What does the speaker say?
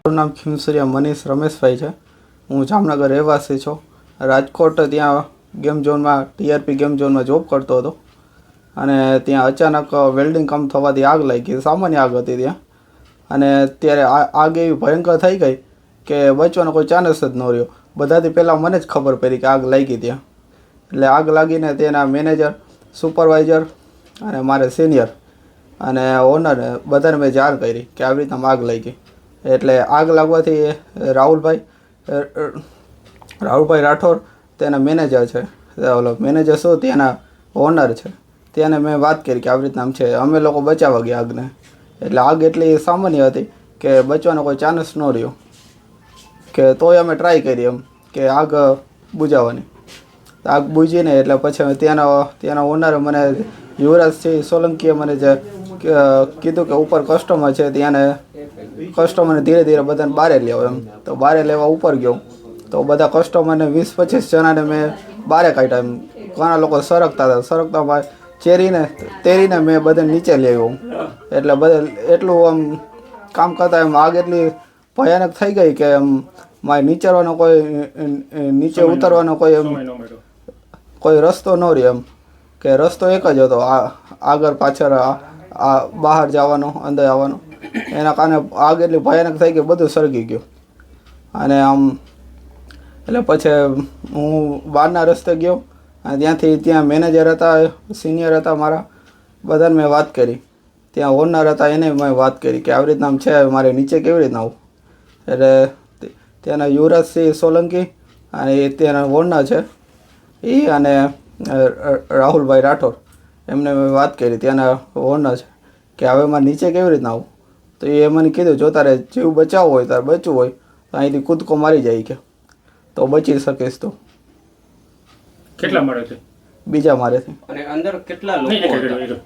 મારું નામ ખીમસુરિયા મનીષ રમેશભાઈ છે. હું જામનગર રહેવાસી છું. રાજકોટ ત્યાં ગેમ ઝોનમાં TRP ગેમ ઝોનમાં જોબ કરતો હતો અને ત્યાં અચાનક વેલ્ડિંગ કામ થવાથી આગ લાગી. સામાન્ય આગ હતી ત્યાં અને ત્યારે આગ એવી ભયંકર થઈ ગઈ કે બચવાનો કોઈ ચાન્સ જ ન રહ્યો. બધાથી પહેલાં મને જ ખબર પડી કે આગ લાગી ત્યાં. એટલે આગ લાગીને તેના મેનેજર, સુપરવાઇઝર અને મારે સિનિયર અને ઓનર બધાને મેં જાણ કરી કે આવી રીતના આગ લાગી. એટલે આગ લાગવાથી રાહુલભાઈ રાઠોડ તેના મેનેજર છે, ઓલો મેનેજર શું ત્યાંના ઓનર છે, તેને મેં વાત કરી કે આવી રીતના આમ છે. અમે લોકો બચાવવા ગયા આગને. એટલે આગ એટલી સામાન્ય હતી કે બચવાનો કોઈ ચાન્સ ન રહ્યો, કે તોય અમે ટ્રાય કરી એમ કે આગ બુઝાવવાની. આગ બુઝીને એટલે પછી ત્યાંના ઓનરે મને યુવરાજસિંહ સોલંકીએ મને જે કીધું કે ઉપર કસ્ટમર છે, ત્યાંને કસ્ટમરને ધીરે ધીરે બધાને બહાર લેવો એમ. તો બહાર લેવા ઉપર ગયો તો બધા કસ્ટમરને 20-25 જણાને મેં બહાર કાઢ્યા એમ. ઘણા લોકો સરકતા તેરીને મેં બધાને નીચે લઈ આવ્યો. એટલે બધા એટલું આમ કામ કરતા એમ આગ એટલી ભયાનક થઈ ગઈ કે એમ મારે નીચે ઉતરવાનો કોઈ રસ્તો ન રહ્યો એમ. કે રસ્તો એક જ હતો, આગળ પાછળ બહાર જવાનો, અંદર આવવાનો. એના કારણે આગ એટલી ભયાનક થઈ ગઈ, બધું સળગી ગયું. અને આમ એટલે પછી હું બહારના રસ્તે ગયો અને ત્યાં મેનેજર હતા, સિનિયર હતા મારા, બધાને મેં વાત કરી. ત્યાં ઓનર હતા એને મેં વાત કરી કે આવી રીતના આમ છે, મારે નીચે કેવી રીતના આવું. એટલે ત્યાંના યુવરાજસિંહ સોલંકી અને એ ત્યાંના ઓનર છે એ અને રાહુલભાઈ રાઠોડ, એમને મેં વાત કરી, ત્યાંના ઓનર છે, કે હવે મારે નીચે કેવી રીતના આવું. તો એ મને કીધું જો તારે જીવ બચાવવો હોય, તારે બચવું હોય તો અહીંથી કૂદકો મારી જાય કે તો બચી શકીશ. તો કેટલા માળેથી? બીજા માળેથી. અને અંદર કેટલા લોકો હતા?